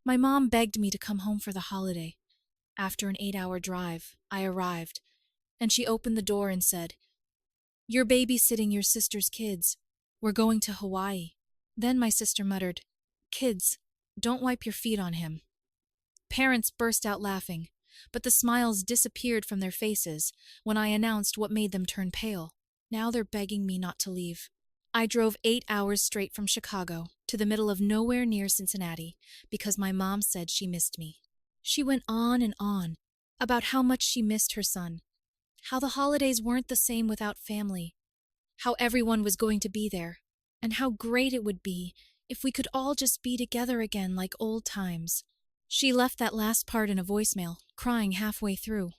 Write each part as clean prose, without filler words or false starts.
My mom begged me to come home for the holiday. After an 8-hour drive, I arrived, and she opened the door and said, "You're babysitting your sister's kids. We're going to Hawaii." Then my sister muttered, "Kids, don't wipe your feet on him." Parents burst out laughing, but the smiles disappeared from their faces when I announced what made them turn pale. Now they're begging me not to leave. I drove 8 hours straight from Chicago to the middle of nowhere near Cincinnati because my mom said she missed me. She went on and on about how much she missed her son, how the holidays weren't the same without family, how everyone was going to be there, and how great it would be if we could all just be together again like old times. She left that last part in a voicemail, crying halfway through.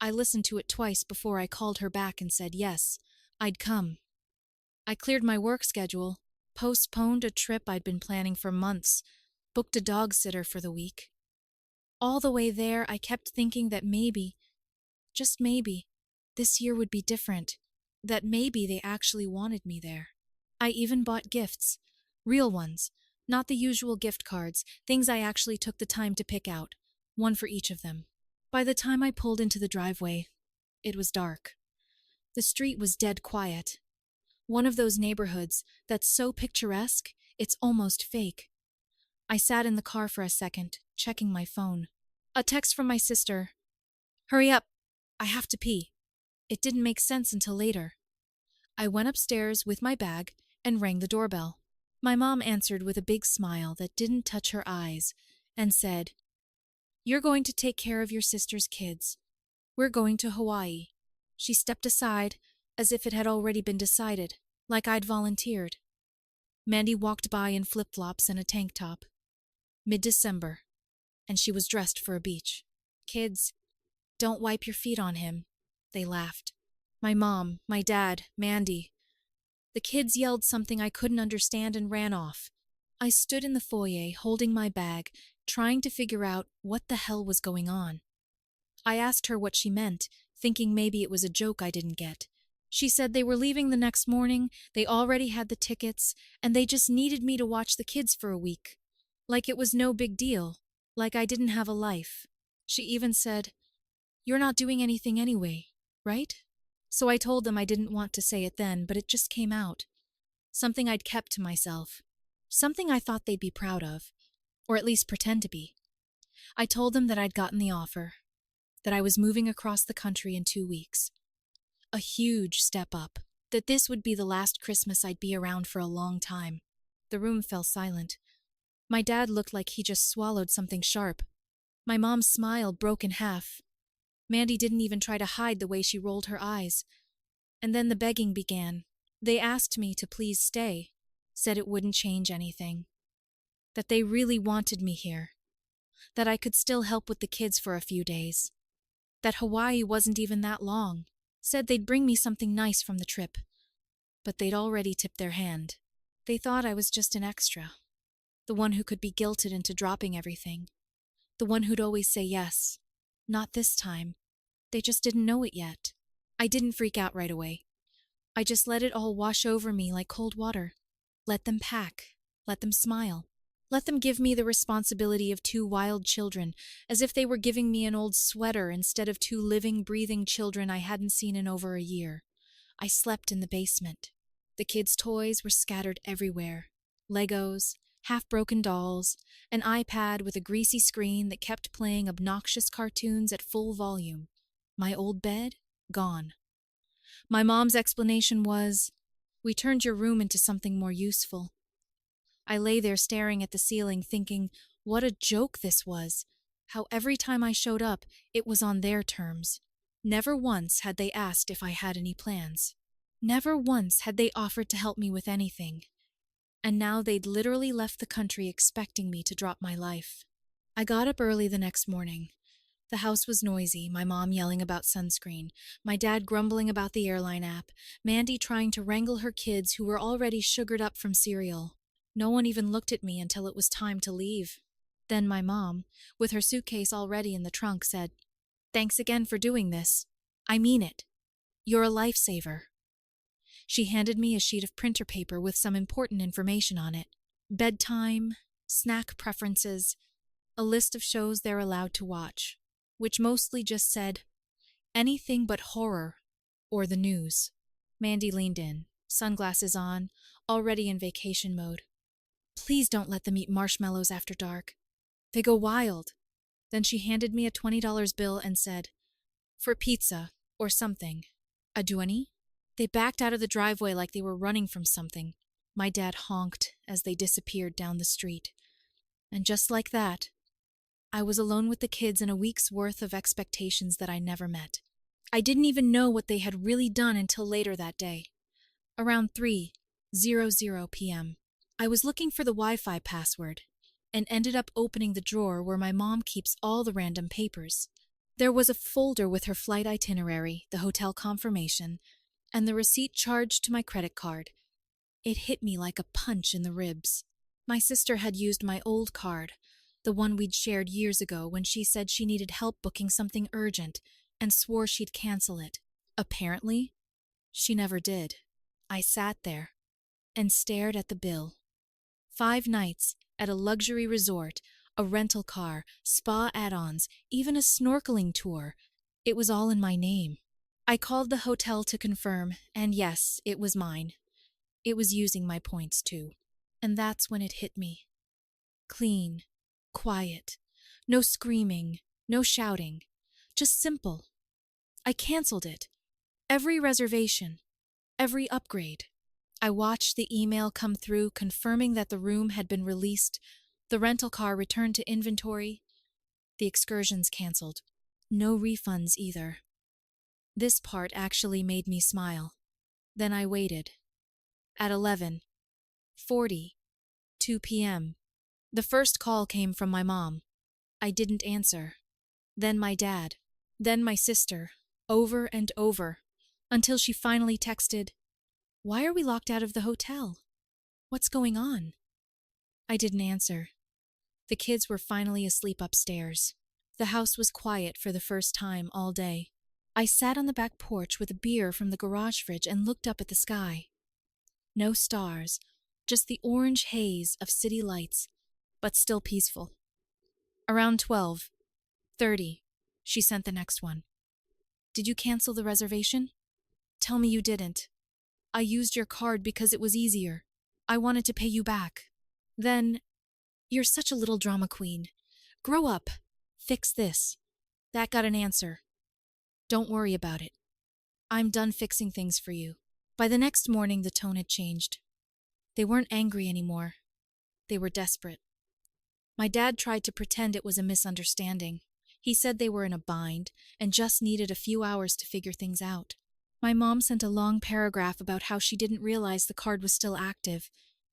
I listened to it twice before I called her back and said yes, I'd come. I cleared my work schedule, postponed a trip I'd been planning for months, booked a dog sitter for the week. All the way there, I kept thinking that maybe, just maybe, this year would be different, that maybe they actually wanted me there. I even bought gifts, real ones, not the usual gift cards, things I actually took the time to pick out, one for each of them. By the time I pulled into the driveway, it was dark. The street was dead quiet. One of those neighborhoods that's so picturesque, it's almost fake. I sat in the car for a second, checking my phone. A text from my sister. "Hurry up, I have to pee." It didn't make sense until later. I went upstairs with my bag and rang the doorbell. My mom answered with a big smile that didn't touch her eyes and said, "You're going to take care of your sister's kids. We're going to Hawaii." She stepped aside as if it had already been decided, like I'd volunteered. Mandy walked by in flip-flops and a tank top. Mid-December, and she was dressed for a beach. "Kids, don't wipe your feet on him," they laughed. My mom, my dad, Mandy. The kids yelled something I couldn't understand and ran off. I stood in the foyer holding my bag, trying to figure out what the hell was going on. I asked her what she meant, thinking maybe it was a joke I didn't get. She said they were leaving the next morning, they already had the tickets, and they just needed me to watch the kids for a week. Like it was no big deal, like I didn't have a life. She even said, "You're not doing anything anyway, right?" So I told them I didn't want to say it then, but it just came out. Something I'd kept to myself. Something I thought they'd be proud of, or at least pretend to be. I told them that I'd gotten the offer, that I was moving across the country in 2 weeks. A huge step up, that this would be the last Christmas I'd be around for a long time. The room fell silent. My dad looked like he just swallowed something sharp. My mom's smile broke in half. Mandy didn't even try to hide the way she rolled her eyes. And then the begging began. They asked me to please stay, said it wouldn't change anything. That they really wanted me here. That I could still help with the kids for a few days. That Hawaii wasn't even that long. Said they'd bring me something nice from the trip. But they'd already tipped their hand. They thought I was just an extra. The one who could be guilted into dropping everything. The one who'd always say yes. Not this time. They just didn't know it yet. I didn't freak out right away. I just let it all wash over me like cold water. Let them pack. Let them smile. Let them give me the responsibility of 2 wild children, as if they were giving me an old sweater instead of 2 living, breathing children I hadn't seen in over a year. I slept in the basement. The kids' toys were scattered everywhere. Legos, half-broken dolls, an iPad with a greasy screen that kept playing obnoxious cartoons at full volume. My old bed, gone. My mom's explanation was, "We turned your room into something more useful." I lay there staring at the ceiling thinking what a joke this was, how every time I showed up, it was on their terms. Never once had they asked if I had any plans. Never once had they offered to help me with anything. And now they'd literally left the country expecting me to drop my life. I got up early the next morning. The house was noisy, my mom yelling about sunscreen, my dad grumbling about the airline app, Mandy trying to wrangle her kids who were already sugared up from cereal. No one even looked at me until it was time to leave. Then my mom, with her suitcase already in the trunk, said, "Thanks again for doing this. I mean it. You're a lifesaver." She handed me a sheet of printer paper with some important information on it. Bedtime, snack preferences, a list of shows they're allowed to watch, which mostly just said, anything but horror or the news. Mandy leaned in, sunglasses on, already in vacation mode. Please don't let them eat marshmallows after dark. They go wild. Then she handed me a $20 bill and said, for pizza or something. A 20? They backed out of the driveway like they were running from something. My dad honked as they disappeared down the street. And just like that, I was alone with the kids in a week's worth of expectations that I never met. I didn't even know what they had really done until later that day. Around 3:00 p.m. I was looking for the Wi-Fi password and ended up opening the drawer where my mom keeps all the random papers. There was a folder with her flight itinerary, the hotel confirmation, and the receipt charged to my credit card. It hit me like a punch in the ribs. My sister had used my old card, the one we'd shared years ago when she said she needed help booking something urgent and swore she'd cancel it. Apparently, she never did. I sat there and stared at the bill. 5 nights at a luxury resort, a rental car, spa add-ons, even a snorkeling tour. It was all in my name. I called the hotel to confirm, and yes, it was mine. It was using my points too. And that's when it hit me. Clean, quiet, no screaming, no shouting, just simple. I canceled it. Every reservation, every upgrade. I watched the email come through confirming that the room had been released, the rental car returned to inventory, the excursions canceled. No refunds either. This part actually made me smile. Then I waited. At 11:40, 2 p.m., the first call came from my mom. I didn't answer. Then my dad. Then my sister. Over and over. Until she finally texted, "Why are we locked out of the hotel? What's going on?" I didn't answer. The kids were finally asleep upstairs. The house was quiet for the first time all day. I sat on the back porch with a beer from the garage fridge and looked up at the sky. No stars, just the orange haze of city lights, but still peaceful. Around 12:30, she sent the next one. "Did you cancel the reservation? Tell me you didn't. I used your card because it was easier. I wanted to pay you back." Then, "You're such a little drama queen. Grow up. Fix this." That got an answer. "Don't worry about it. I'm done fixing things for you." By the next morning, the tone had changed. They weren't angry anymore. They were desperate. My dad tried to pretend it was a misunderstanding. He said they were in a bind and just needed a few hours to figure things out. My mom sent a long paragraph about how she didn't realize the card was still active.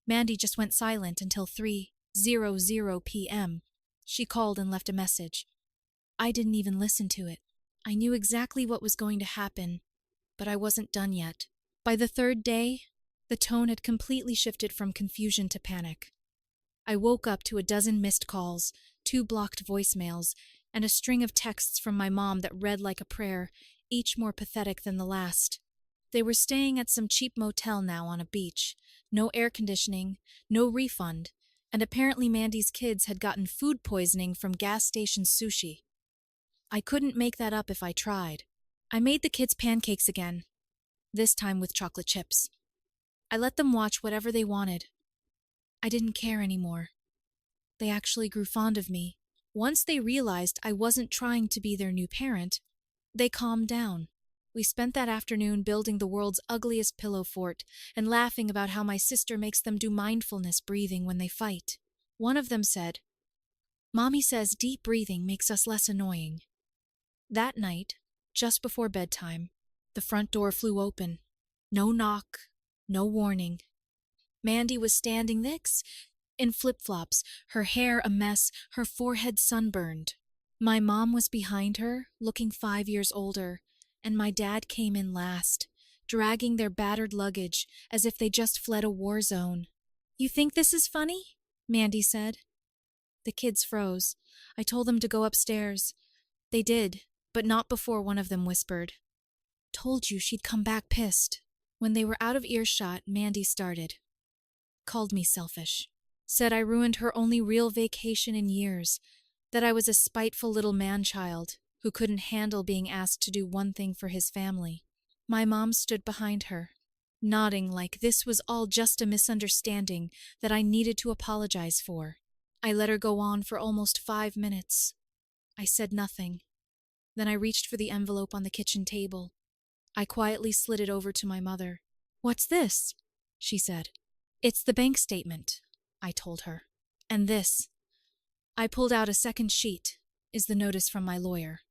Mandy just went silent until 3:00 p.m. She called and left a message. I didn't even listen to it. I knew exactly what was going to happen, but I wasn't done yet. By the 3rd day, the tone had completely shifted from confusion to panic. I woke up to a dozen missed calls, 2 blocked voicemails, and a string of texts from my mom that read like a prayer, each more pathetic than the last. They were staying at some cheap motel now on a beach. No air conditioning, no refund, and apparently Mandy's kids had gotten food poisoning from gas station sushi. I couldn't make that up if I tried. I made the kids pancakes again, this time with chocolate chips. I let them watch whatever they wanted. I didn't care anymore. They actually grew fond of me. Once they realized I wasn't trying to be their new parent, they calmed down. We spent that afternoon building the world's ugliest pillow fort and laughing about how my sister makes them do mindfulness breathing when they fight. One of them said, "Mommy says deep breathing makes us less annoying." That night, just before bedtime, the front door flew open. No knock, no warning. Mandy was standing next in flip-flops, her hair a mess, her forehead sunburned. My mom was behind her, looking 5 years older, and my dad came in last, dragging their battered luggage as if they just fled a war zone. "You think this is funny?" Mandy said. The kids froze. I told them to go upstairs. They did, but not before one of them whispered, "Told you she'd come back pissed." When they were out of earshot, Mandy started. Called me selfish. Said I ruined her only real vacation in years. that I was a spiteful little man-child who couldn't handle being asked to do one thing for his family. My mom stood behind her, nodding like this was all just a misunderstanding that I needed to apologize for. I let her go on for almost 5 minutes. I said nothing. Then I reached for the envelope on the kitchen table. I quietly slid it over to my mother. "What's this?" she said. "It's the bank statement," I told her. "And this," I pulled out a second sheet, "is the notice from my lawyer."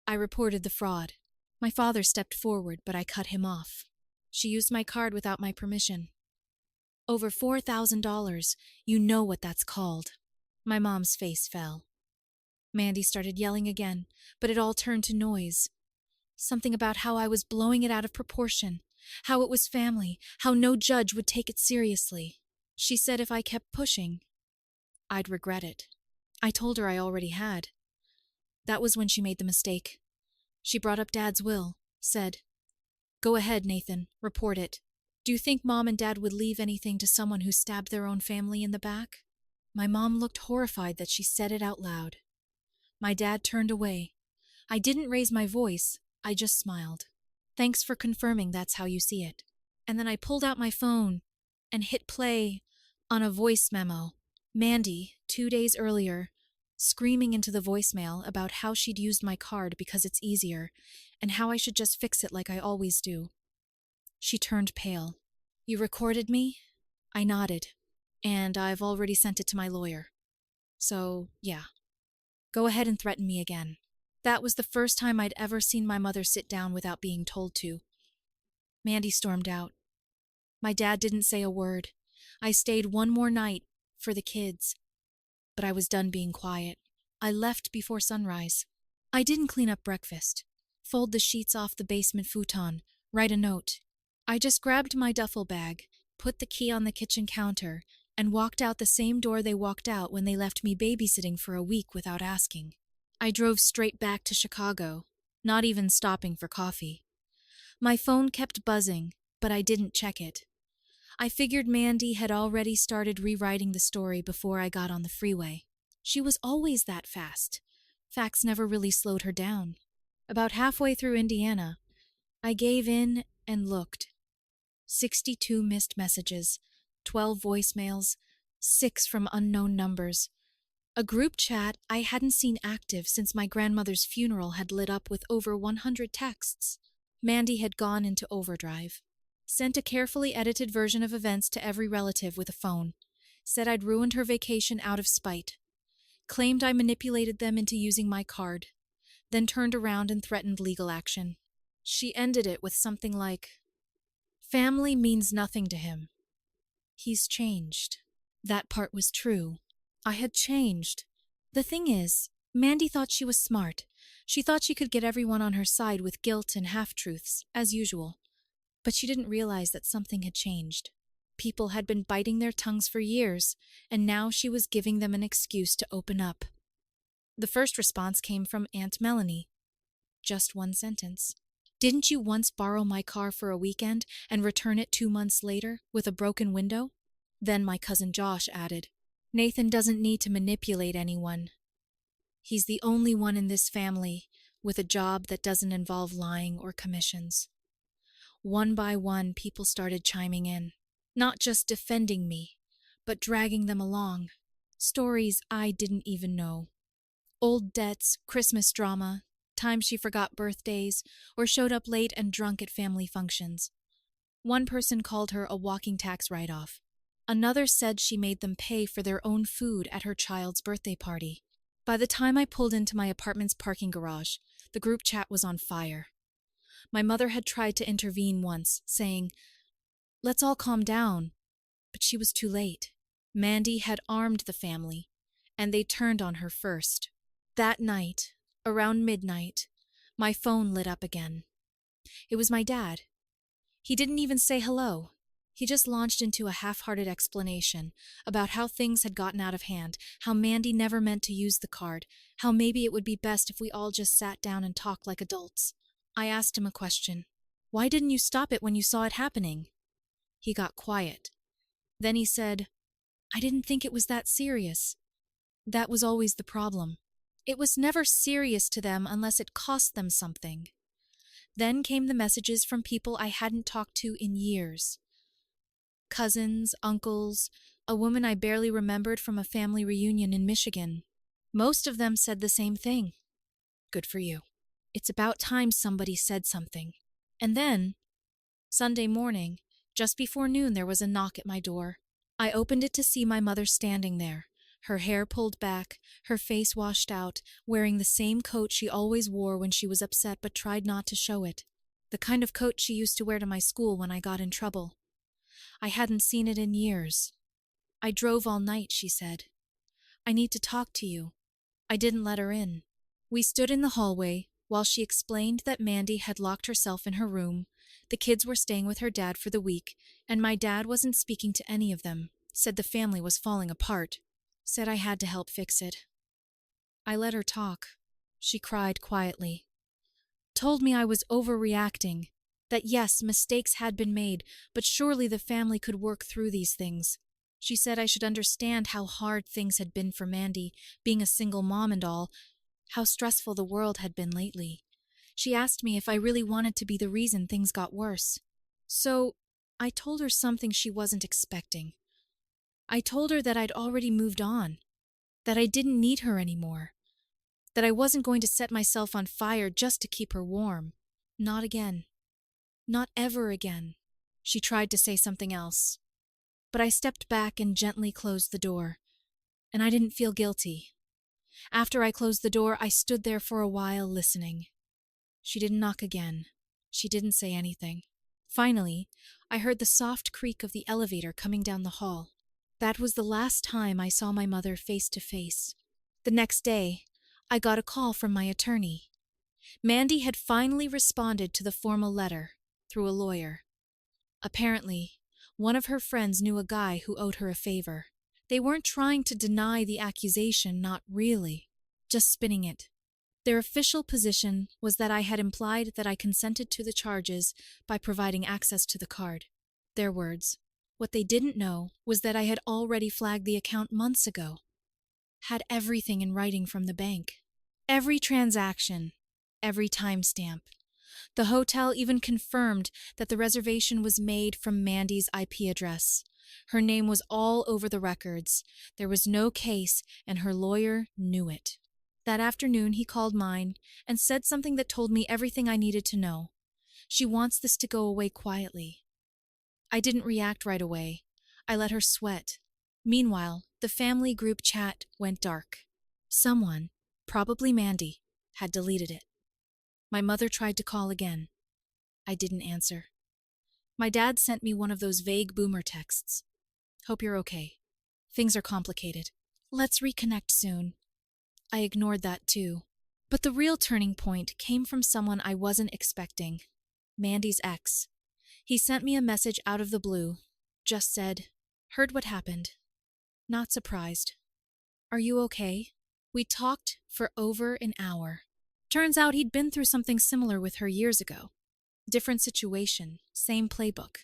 I reported the fraud. My father stepped forward, but I cut him off. "She used my card without my permission. Over $4,000. You know what that's called." My mom's face fell. Mandy started yelling again, but it all turned to noise. Something about how I was blowing it out of proportion, how it was family, how no judge would take it seriously. She said if I kept pushing, I'd regret it. I told her I already had. That was when she made the mistake. She brought up Dad's will, said, "Go ahead, Nathan, report it. Do you think Mom and Dad would leave anything to someone who stabbed their own family in the back?" My mom looked horrified that she said it out loud. My dad turned away. I didn't raise my voice, I just smiled. "Thanks for confirming that's how you see it." And then I pulled out my phone and hit play on a voice memo. Mandy, 2 days earlier, screaming into the voicemail about how she'd used my card because it's easier, and how I should just fix it like I always do. She turned pale. "You recorded me?" I nodded. "And I've already sent it to my lawyer. So, yeah. Go ahead and threaten me again." That was the first time I'd ever seen my mother sit down without being told to. Mandy stormed out. My dad didn't say a word. I stayed one more night for the kids, but I was done being quiet. I left before sunrise. I didn't clean up breakfast, fold the sheets off the basement futon, write a note. I just grabbed my duffel bag, put the key on the kitchen counter, and walked out the same door they walked out when they left me babysitting for a week without asking. I drove straight back to Chicago, not even stopping for coffee. My phone kept buzzing, but I didn't check it. I figured Mandy had already started rewriting the story before I got on the freeway. She was always that fast. Facts never really slowed her down. About halfway through Indiana, I gave in and looked. 62 missed messages, 12 voicemails, 6 from unknown numbers. A group chat I hadn't seen active since my grandmother's funeral had lit up with over 100 texts. Mandy had gone into overdrive. Sent a carefully edited version of events to every relative with a phone. Said I'd ruined her vacation out of spite. Claimed I manipulated them into using my card. Then turned around and threatened legal action. She ended it with something like, "Family means nothing to him. He's changed." That part was true. I had changed. The thing is, Mandy thought she was smart. She thought she could get everyone on her side with guilt and half-truths, as usual. But she didn't realize that something had changed. People had been biting their tongues for years, and now she was giving them an excuse to open up. The first response came from Aunt Melanie. Just one sentence. "Didn't you once borrow my car for a weekend and return it 2 months later with a broken window?" Then my cousin Josh added, "Nathan doesn't need to manipulate anyone. He's the only one in this family with a job that doesn't involve lying or commissions." One by one, people started chiming in, not just defending me, but dragging them along. Stories I didn't even know. Old debts, Christmas drama, times she forgot birthdays, or showed up late and drunk at family functions. One person called her a walking tax write-off. Another said she made them pay for their own food at her child's birthday party. By the time I pulled into my apartment's parking garage, the group chat was on fire. My mother had tried to intervene once, saying, "Let's all calm down," but she was too late. Mandy had armed the family, and they turned on her first. That night, around midnight, my phone lit up again. It was my dad. He didn't even say hello. He just launched into a half-hearted explanation about how things had gotten out of hand, how Mandy never meant to use the card, how maybe it would be best if we all just sat down and talked like adults. I asked him a question. "Why didn't you stop it when you saw it happening?" He got quiet. Then he said, "I didn't think it was that serious. That was always the problem. It was never serious to them unless it cost them something. Then came the messages from people I hadn't talked to in years. Cousins, uncles, a woman I barely remembered from a family reunion in Michigan. Most of them said the same thing. Good for you. It's about time somebody said something. And then, Sunday morning, just before noon, there was a knock at my door. I opened it to see my mother standing there, her hair pulled back, her face washed out, wearing the same coat she always wore when she was upset but tried not to show it. The kind of coat she used to wear to my school when I got in trouble. I hadn't seen it in years. I drove all night, she said. I need to talk to you. I didn't let her in. We stood in the hallway while she explained that Mandy had locked herself in her room, the kids were staying with her dad for the week, and my dad wasn't speaking to any of them, said the family was falling apart, said I had to help fix it. I let her talk. She cried quietly. Told me I was overreacting, that yes, mistakes had been made, but surely the family could work through these things. She said I should understand how hard things had been for Mandy, being a single mom and all, how stressful the world had been lately. She asked me if I really wanted to be the reason things got worse. So, I told her something she wasn't expecting. I told her that I'd already moved on, that I didn't need her anymore, that I wasn't going to set myself on fire just to keep her warm. Not again. Not ever again. She tried to say something else, but I stepped back and gently closed the door, and I didn't feel guilty. After I closed the door, I stood there for a while listening. She didn't knock again. She didn't say anything. Finally, I heard the soft creak of the elevator coming down the hall. That was the last time I saw my mother face to face. The next day, I got a call from my attorney. Mandy had finally responded to the formal letter through a lawyer. Apparently, one of her friends knew a guy who owed her a favor. They weren't trying to deny the accusation, not really, just spinning it. Their official position was that I had implied that I consented to the charges by providing access to the card. Their words. What they didn't know was that I had already flagged the account months ago. Had everything in writing from the bank. Every transaction. Every timestamp. The hotel even confirmed that the reservation was made from Mandy's IP address. Her name was all over the records. There was no case, and her lawyer knew it. That afternoon, he called mine and said something that told me everything I needed to know. She wants this to go away quietly. I didn't react right away. I let her sweat. Meanwhile, the family group chat went dark. Someone, probably Mandy, had deleted it. My mother tried to call again. I didn't answer. My dad sent me one of those vague boomer texts. Hope you're okay. Things are complicated. Let's reconnect soon. I ignored that too. But the real turning point came from someone I wasn't expecting. Mandy's ex. He sent me a message out of the blue. Just said, heard what happened. Not surprised. Are you okay? We talked for over an hour. Turns out he'd been through something similar with her years ago. Different situation, same playbook.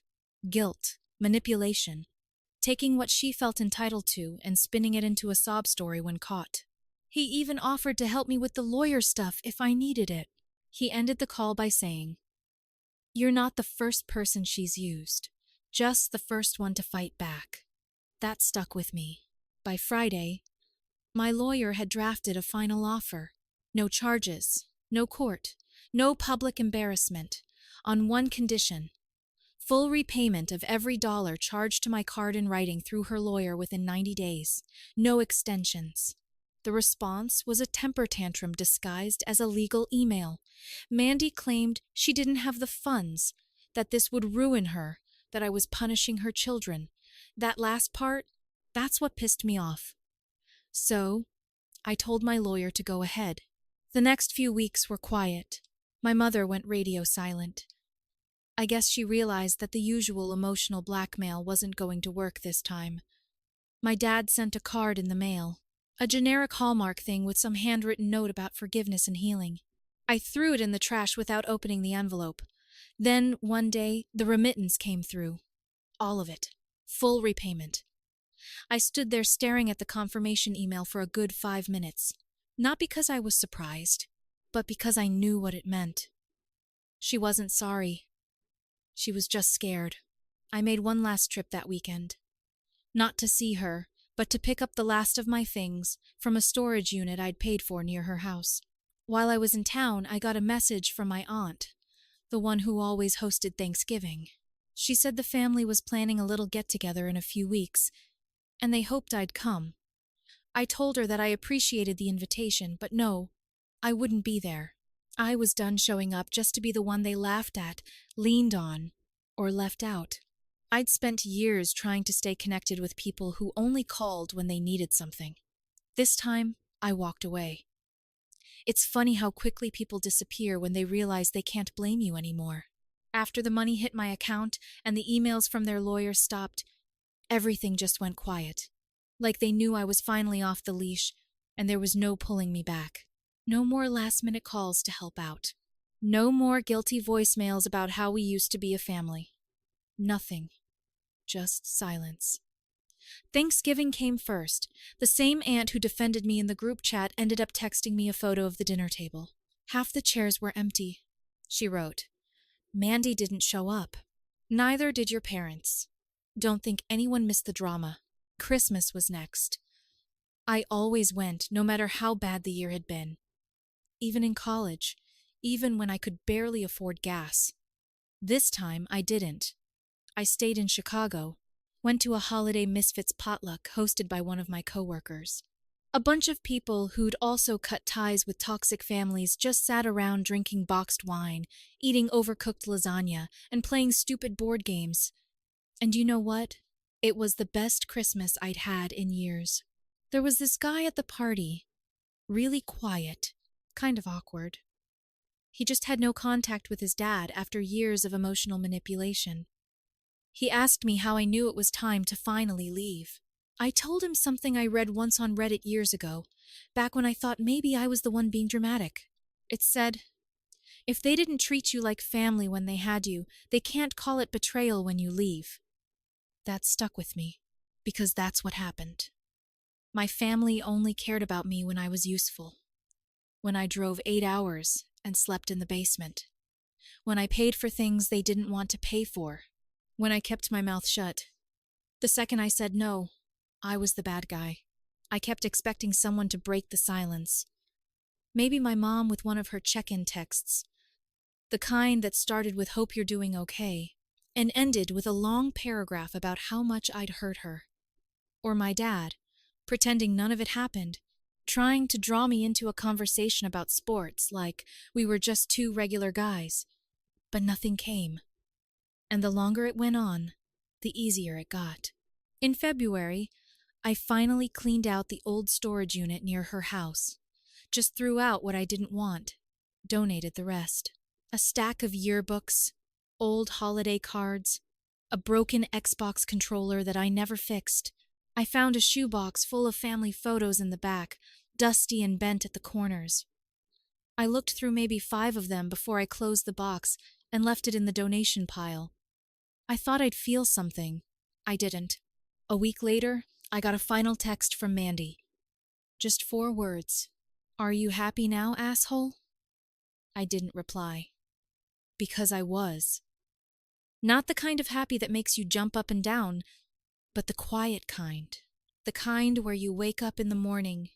Guilt, manipulation. Taking what she felt entitled to and spinning it into a sob story when caught. He even offered to help me with the lawyer stuff if I needed it. He ended the call by saying, "You're not the first person she's used, just the first one to fight back." That stuck with me. By Friday, my lawyer had drafted a final offer. No charges, no court, no public embarrassment, on one condition: full repayment of every dollar charged to my card in writing through her lawyer within 90 days. No extensions. The response was a temper tantrum disguised as a legal email. Mandy claimed she didn't have the funds, that this would ruin her, that I was punishing her children. That last part, that's what pissed me off. So, I told my lawyer to go ahead. The next few weeks were quiet. My mother went radio silent. I guess she realized that the usual emotional blackmail wasn't going to work this time. My dad sent a card in the mail. A generic Hallmark thing with some handwritten note about forgiveness and healing. I threw it in the trash without opening the envelope. Then, one day, the remittance came through. All of it. Full repayment. I stood there staring at the confirmation email for a good 5 minutes. Not because I was surprised, but because I knew what it meant. She wasn't sorry. She was just scared. I made one last trip that weekend. Not to see her, but to pick up the last of my things from a storage unit I'd paid for near her house. While I was in town, I got a message from my aunt, the one who always hosted Thanksgiving. She said the family was planning a little get-together in a few weeks, and they hoped I'd come. I told her that I appreciated the invitation, but no, I wouldn't be there. I was done showing up just to be the one they laughed at, leaned on, or left out. I'd spent years trying to stay connected with people who only called when they needed something. This time, I walked away. It's funny how quickly people disappear when they realize they can't blame you anymore. After the money hit my account and the emails from their lawyers stopped, everything just went quiet. Like they knew I was finally off the leash and there was no pulling me back. No more last-minute calls to help out. No more guilty voicemails about how we used to be a family. Nothing. Just silence. Thanksgiving came first. The same aunt who defended me in the group chat ended up texting me a photo of the dinner table. Half the chairs were empty. She wrote, "Mandy didn't show up. Neither did your parents. Don't think anyone missed the drama. Christmas was next. I always went, no matter how bad the year had been. Even in college, even when I could barely afford gas. This time, I didn't. I stayed in Chicago, went to a holiday misfits potluck hosted by one of my coworkers. A bunch of people who'd also cut ties with toxic families just sat around drinking boxed wine, eating overcooked lasagna, and playing stupid board games. And you know what? It was the best Christmas I'd had in years. There was this guy at the party, really quiet, kind of awkward. He just had no contact with his dad after years of emotional manipulation. He asked me how I knew it was time to finally leave. I told him something I read once on Reddit years ago, back when I thought maybe I was the one being dramatic. It said, "If they didn't treat you like family when they had you, they can't call it betrayal when you leave." That stuck with me, because that's what happened. My family only cared about me when I was useful. When I drove 8 hours and slept in the basement. When I paid for things they didn't want to pay for. When I kept my mouth shut. The second I said no, I was the bad guy. I kept expecting someone to break the silence. Maybe my mom with one of her check-in texts. The kind that started with "hope you're doing okay," and ended with a long paragraph about how much I'd hurt her. Or my dad, pretending none of it happened, trying to draw me into a conversation about sports like we were just two regular guys. But nothing came. And the longer it went on, the easier it got. In February, I finally cleaned out the old storage unit near her house. Just threw out what I didn't want, donated the rest. A stack of yearbooks, old holiday cards, a broken Xbox controller that I never fixed. I found a shoebox full of family photos in the back, dusty and bent at the corners. I looked through maybe 5 of them before I closed the box and left it in the donation pile. I thought I'd feel something. I didn't. A week later, I got a final text from Mandy. Just 4 words. "Are you happy now, asshole?" I didn't reply. Because I was. Not the kind of happy that makes you jump up and down, but the quiet kind. The kind where you wake up in the morning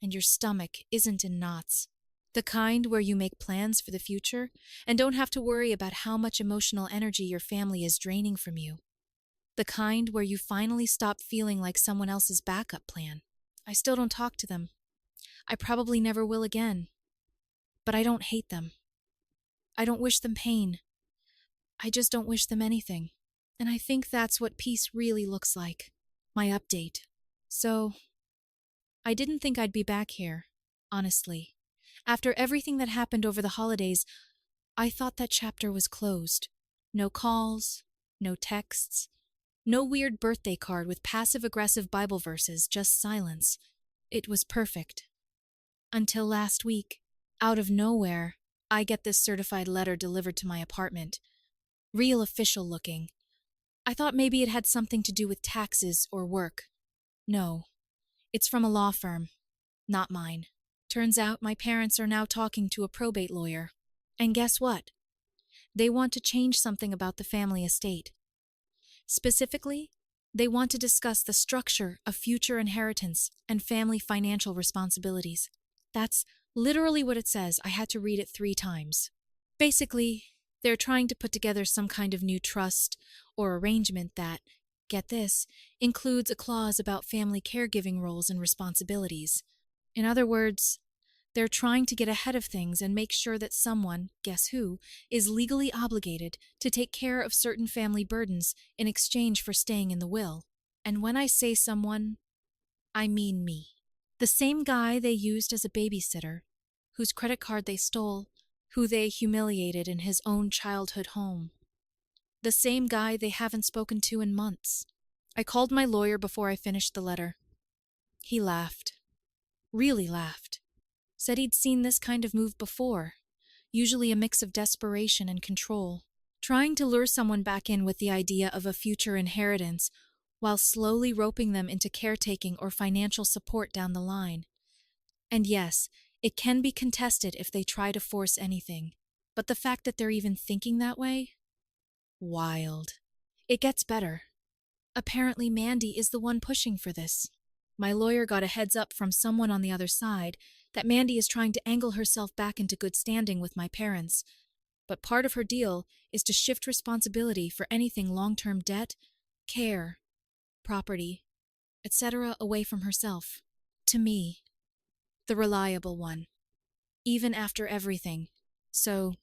and your stomach isn't in knots. The kind where you make plans for the future and don't have to worry about how much emotional energy your family is draining from you. The kind where you finally stop feeling like someone else's backup plan. I still don't talk to them. I probably never will again. But I don't hate them. I don't wish them pain. I just don't wish them anything. And I think that's what peace really looks like. My update. So, I didn't think I'd be back here, honestly. After everything that happened over the holidays, I thought that chapter was closed. No calls, no texts, no weird birthday card with passive-aggressive Bible verses, just silence. It was perfect. Until last week, out of nowhere, I get this certified letter delivered to my apartment. Real official looking. I thought maybe it had something to do with taxes or work. No, it's from a law firm, not mine. Turns out my parents are now talking to a probate lawyer. And guess what? They want to change something about the family estate. Specifically, they want to discuss the structure of future inheritance and family financial responsibilities. That's literally what it says. I had to read it 3 times. Basically, they're trying to put together some kind of new trust or arrangement that, get this, includes a clause about family caregiving roles and responsibilities. In other words, they're trying to get ahead of things and make sure that someone, guess who, is legally obligated to take care of certain family burdens in exchange for staying in the will. And when I say someone, I mean me. The same guy they used as a babysitter, whose credit card they stole, who they humiliated in his own childhood home. The same guy they haven't spoken to in months. I called my lawyer before I finished the letter. He laughed. Really laughed. Said he'd seen this kind of move before, usually a mix of desperation and control, trying to lure someone back in with the idea of a future inheritance while slowly roping them into caretaking or financial support down the line. And yes, it can be contested if they try to force anything, but the fact that they're even thinking that way? Wild. It gets better. Apparently Mandy is the one pushing for this. My lawyer got a heads up from someone on the other side that Mandy is trying to angle herself back into good standing with my parents, but part of her deal is to shift responsibility for anything long-term debt, care, property, etc. away from herself. To me, the reliable one. Even after everything. So,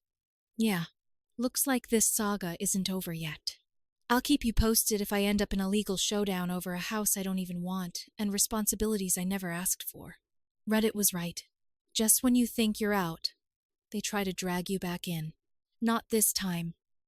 yeah, looks like this saga isn't over yet. I'll keep you posted if I end up in a legal showdown over a house I don't even want and responsibilities I never asked for. Reddit was right. Just when you think you're out, they try to drag you back in. Not this time.